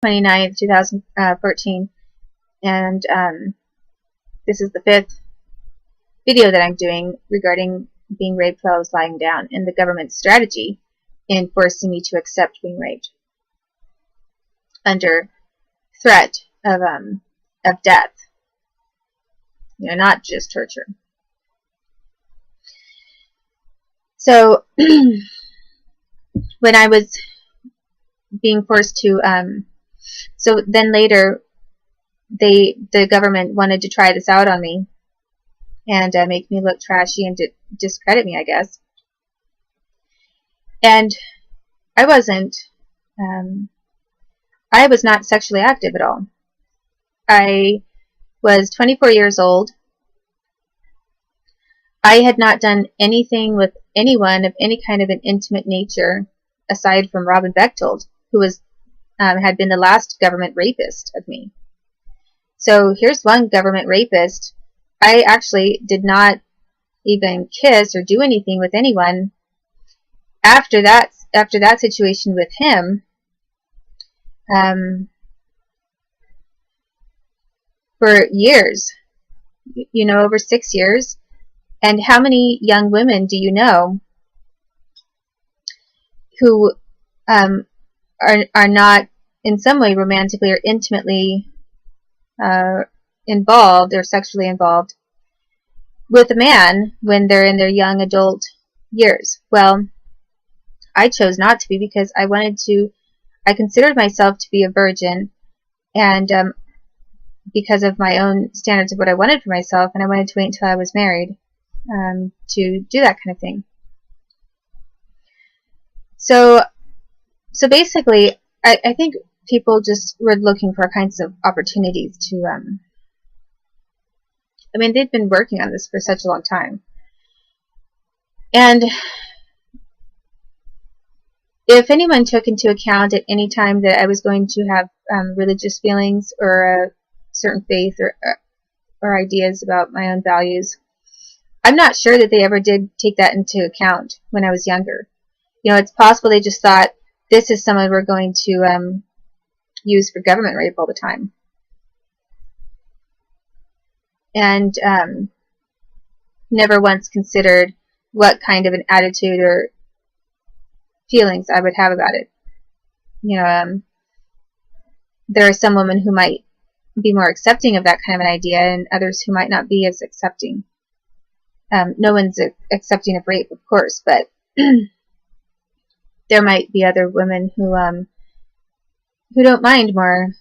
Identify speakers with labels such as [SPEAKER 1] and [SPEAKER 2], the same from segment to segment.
[SPEAKER 1] 29th, 2014, and this is the 5th video that I'm doing regarding being raped while I was lying down and the government's strategy in forcing me to accept being raped under threat of death. You know, not just torture. So when I was being forced to, so then later the government wanted to try this out on me and make me look trashy and discredit me, I guess. And I wasn't. I was not sexually active at all. I was 24 years old. I had not done anything with anyone of any kind of an intimate nature aside from Robin Bechtold, who was had been the last government rapist of me. So here's one government rapist. I actually did not even kiss or do anything with anyone after that situation with him. For years, you know, over 6 years. And how many young women do you know who are not in some way romantically or intimately involved or sexually involved with a man when they're in their young adult years? Well, I chose not to be because I considered myself to be a virgin, and because of my own standards of what I wanted for myself, and I wanted to wait until I was married to do that kind of thing. So basically, I think people just were looking for kinds of opportunities to, I mean, they'd been working on this for such a long time. And if anyone took into account at any time that I was going to have religious feelings or a certain faith or ideas about my own values, I'm not sure that they ever did take that into account when I was younger. You know, it's possible they just thought, this is someone we're going to use for government rape all the time. And never once considered what kind of an attitude or feelings I would have about it. You know, there are some women who might be more accepting of that kind of an idea, and others who might not be as accepting. No one's accepting of rape, of course, but there might be other women who don't mind more,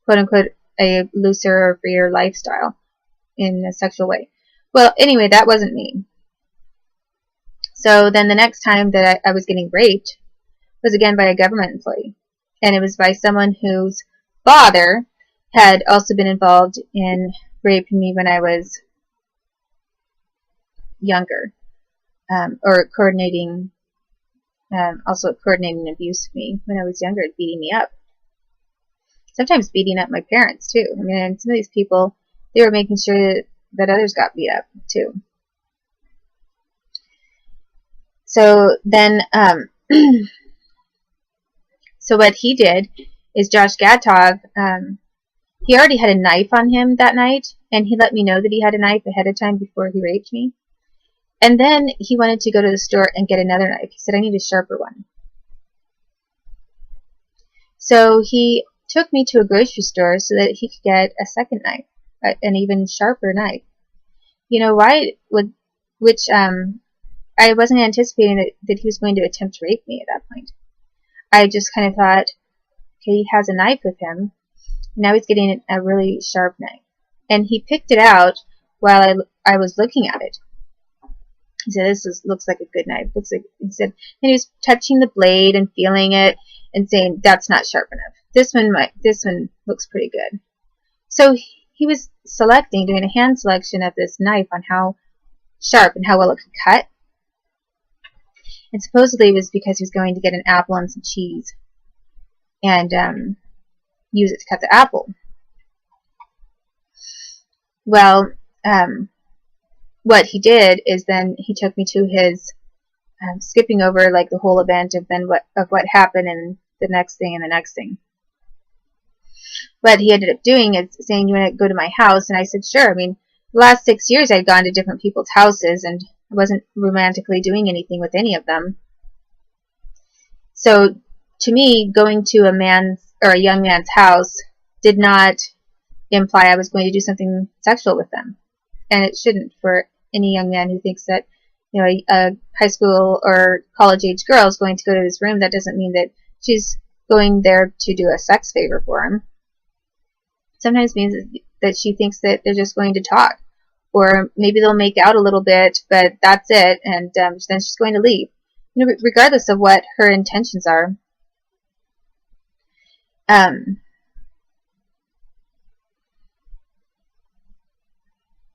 [SPEAKER 1] quote unquote, a looser or freer lifestyle in a sexual way. Well, anyway, that wasn't me. So then the next time that I was getting raped was again by a government employee, and it was by someone whose father had also been involved in raping me when I was younger, or coordinating abuse of me when I was younger, beating me up. Sometimes beating up my parents too. I mean, and some of these people, they were making sure that others got beat up too. So then, so what he did is Josh Gatov, he already had a knife on him that night, and he let me know that he had a knife ahead of time before he raped me. And then he wanted to go to the store and get another knife. He said, I need a sharper one. So he took me to a grocery store so that he could get a second knife, an even sharper knife. You know, I wasn't anticipating that he was going to attempt to rape me at that point. I just kind of thought, okay, he has a knife with him. Now he's getting a really sharp knife. And he picked it out while I was looking at it. He said, this looks like a good knife. He said, and he was touching the blade and feeling it and saying, that's not sharp enough. This one looks pretty good. So he was doing a hand selection of this knife on how sharp and how well it could cut. And supposedly it was because he was going to get an apple and some cheese and use it to cut the apple. Well, what he did is then he took me to his, skipping over like the whole event of what happened, and the next thing and the next thing. What he ended up doing is saying, "You want to go to my house?" And I said, "Sure." I mean, the last 6 years I'd gone to different people's houses, and I wasn't romantically doing anything with any of them. So to me, going to a man's or a young man's house did not imply I was going to do something sexual with them. And it shouldn't for any young man who thinks that, you know, a high school or college age girl is going to go to his room. That doesn't mean that she's going there to do a sex favor for him. Sometimes means that she thinks that they're just going to talk, or maybe they'll make out a little bit, but that's it, and then she's going to leave. You know, regardless of what her intentions are.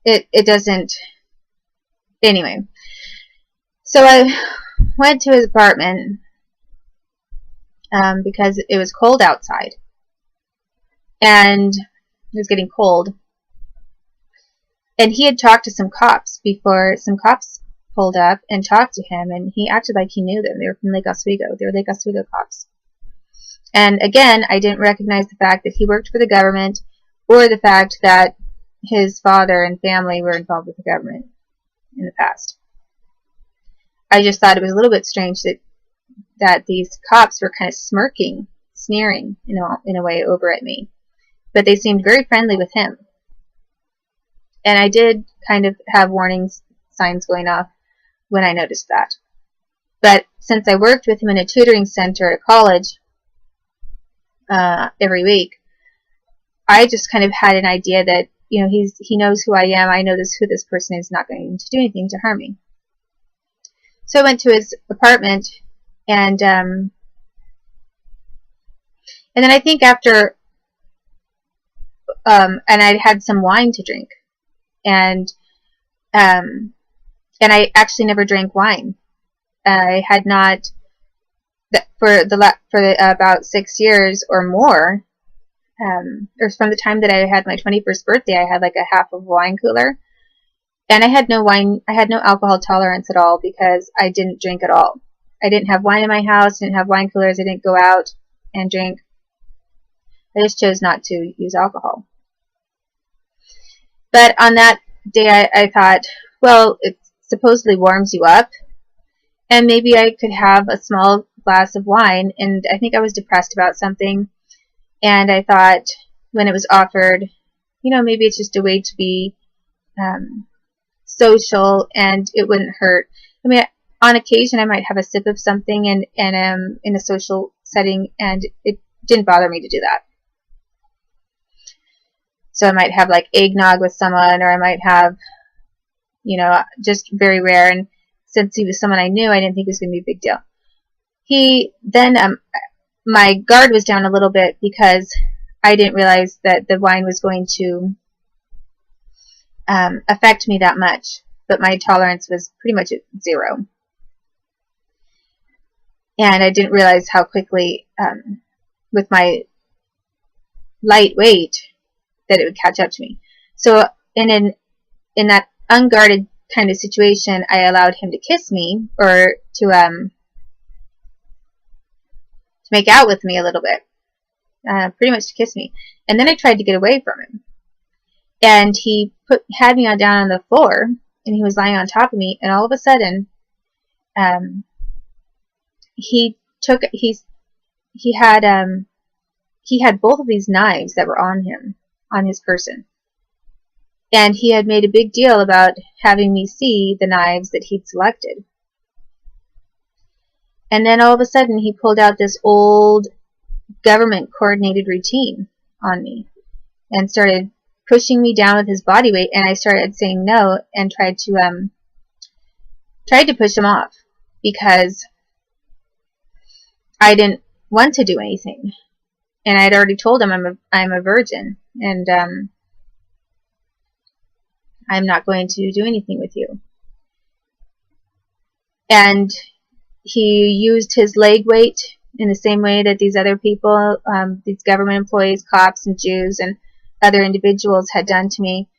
[SPEAKER 1] It doesn't. Anyway, so I went to his apartment because it was cold outside, and it was getting cold. And he had talked to some cops before. Some cops pulled up and talked to him, and he acted like he knew them. They were from Lake Oswego. They were Lake Oswego cops. And again, I didn't recognize the fact that he worked for the government, or the fact that his father and family were involved with the government in the past. I just thought it was a little bit strange that these cops were kind of smirking, sneering, in a way over at me. But they seemed very friendly with him. And I did kind of have warning signs going off when I noticed that. But since I worked with him in a tutoring center at college every week, I just kind of had an idea that, you know, he knows who I am. I know who this person is, not going to do anything to harm me. So I went to his apartment, and then I think after, and I had some wine to drink, and I actually never drank wine. I had not for about 6 years or more. Or from the time that I had my 21st birthday, I had like a half of wine cooler, and I had no alcohol tolerance at all because I didn't drink at all. I didn't have wine in my house, didn't have wine coolers, I didn't go out and drink. I just chose not to use alcohol. But on that day, I thought, well, it supposedly warms you up, and maybe I could have a small glass of wine. And I think I was depressed about something. And I thought, when it was offered, you know, maybe it's just a way to be social, and it wouldn't hurt. I mean, on occasion, I might have a sip of something in a social setting, and it didn't bother me to do that. So I might have like eggnog with someone, or I might have, you know, just very rare. And since he was someone I knew, I didn't think it was going to be a big deal. He then my guard was down a little bit because I didn't realize that the wine was going to affect me that much, but my tolerance was pretty much at 0. And I didn't realize how quickly, with my light weight, that it would catch up to me. So in that unguarded kind of situation, I allowed him to kiss me, or to make out with me a little bit, pretty much to kiss me. And then I tried to get away from him, and he had me down on the floor, and he was lying on top of me, and all of a sudden, he had both of these knives that were on him, on his person, and he had made a big deal about having me see the knives that he'd selected. And then all of a sudden, he pulled out this old government-coordinated routine on me and started pushing me down with his body weight, and I started saying no and tried to push him off because I didn't want to do anything. And I had already told him I'm a virgin, and I'm not going to do anything with you. And he used his leg weight in the same way that these other people, these government employees, cops and Jews and other individuals had done to me,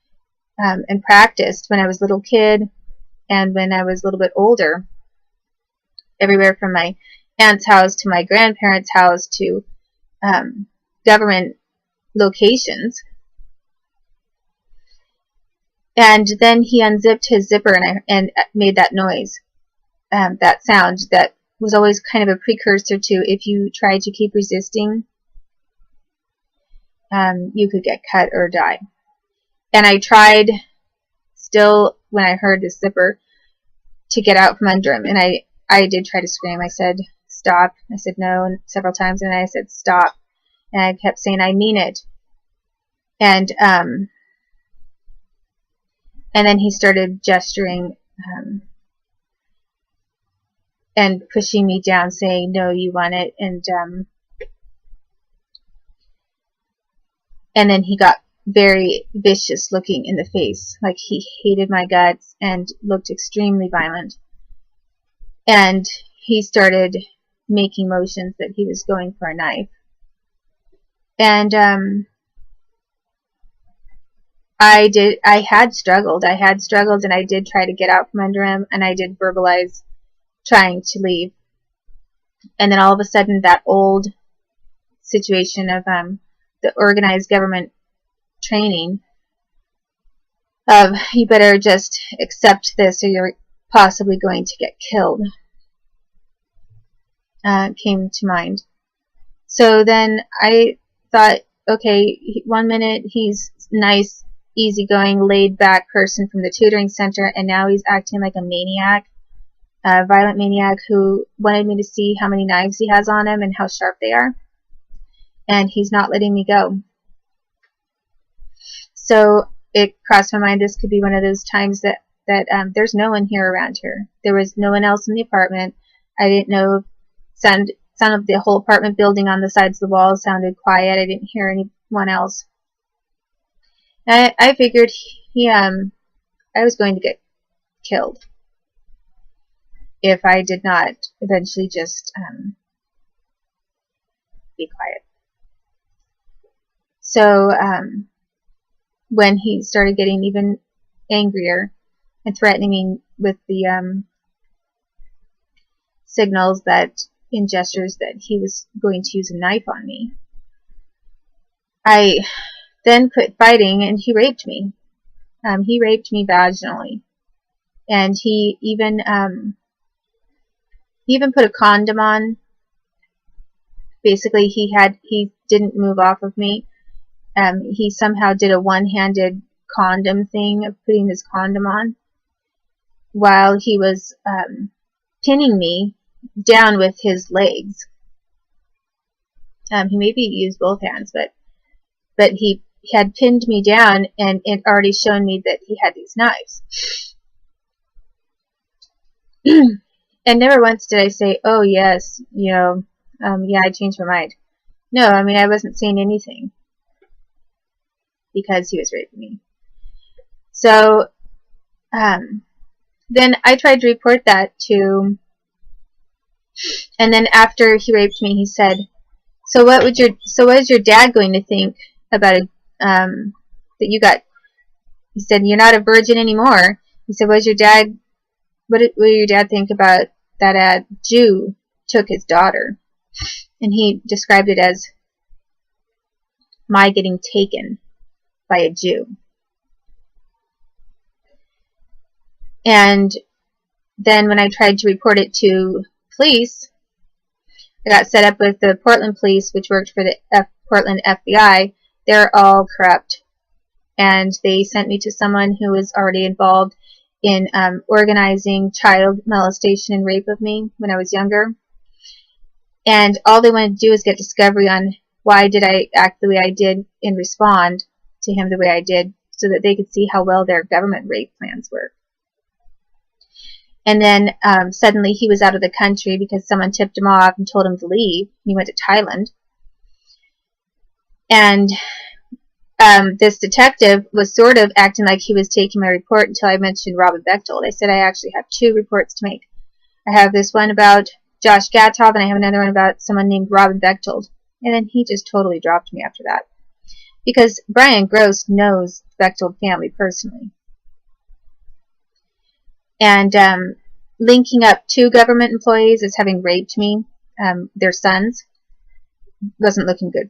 [SPEAKER 1] and practiced when I was a little kid and when I was a little bit older, everywhere from my aunt's house to my grandparents' house to government locations. And then he unzipped his zipper and made that noise, that sound that was always kind of a precursor to if you tried to keep resisting, you could get cut or die. And I tried still, when I heard the zipper, to get out from under him. And I did try to scream. I said, stop. I said no and several times, and I said stop. And I kept saying, I mean it. And then he started gesturing and pushing me down, saying, no, you want it. And then he got very vicious looking in the face, like he hated my guts and looked extremely violent. And he started making motions that he was going for a knife. And I had struggled, and I did try to get out from under him, and I did verbalize trying to leave. And then all of a sudden, that old situation of the organized government training of you better just accept this or you're possibly going to get killed came to mind. So then I thought, okay, 1 minute he's nice, easygoing, laid-back person from the tutoring center, and now he's acting like a maniac, a violent maniac who wanted me to see how many knives he has on him and how sharp they are. And he's not letting me go. So it crossed my mind this could be one of those times that there's no one here around here. There was no one else in the apartment. I didn't know. Sound of the whole apartment building on the sides of the walls sounded quiet. I didn't hear anyone else. I figured I was going to get killed if I did not eventually just be quiet. So when he started getting even angrier and threatening me with the signals in gestures that he was going to use a knife on me, I then quit fighting, and he raped me. He raped me vaginally, and he even put a condom on. Basically, he didn't move off of me. He somehow did a one-handed condom thing of putting his condom on while he was pinning me down with his legs. He maybe used both hands, but he had pinned me down, and it already shown me that he had these knives. And never once did I say, oh yes, yeah, I changed my mind. No, I mean, I wasn't saying anything because he was raping me. So then I tried to report that to, and then after he raped me, he said, so what is your dad going to think about it, that you got? He said, you're not a virgin anymore. He said, what did your dad think about that a Jew took his daughter? And he described it as my getting taken by a Jew. And then when I tried to report it to police, I got set up with the Portland police, which worked for the Portland FBI. They're all corrupt. And they sent me to someone who was already involved in organizing child molestation and rape of me when I was younger. And all they wanted to do is get discovery on why did I act the way I did and respond to him the way I did, so that they could see how well their government rape plans work. And then suddenly he was out of the country because someone tipped him off and told him to leave. He went to Thailand. And this detective was sort of acting like he was taking my report until I mentioned Robin Bechtold. I said I actually have 2 reports to make. I have this one about Josh Gatov, and I have another one about someone named Robin Bechtold. And then he just totally dropped me after that. Because Brian Gross knows the Bechtold family personally. And linking up 2 government employees as having raped me their sons wasn't looking good.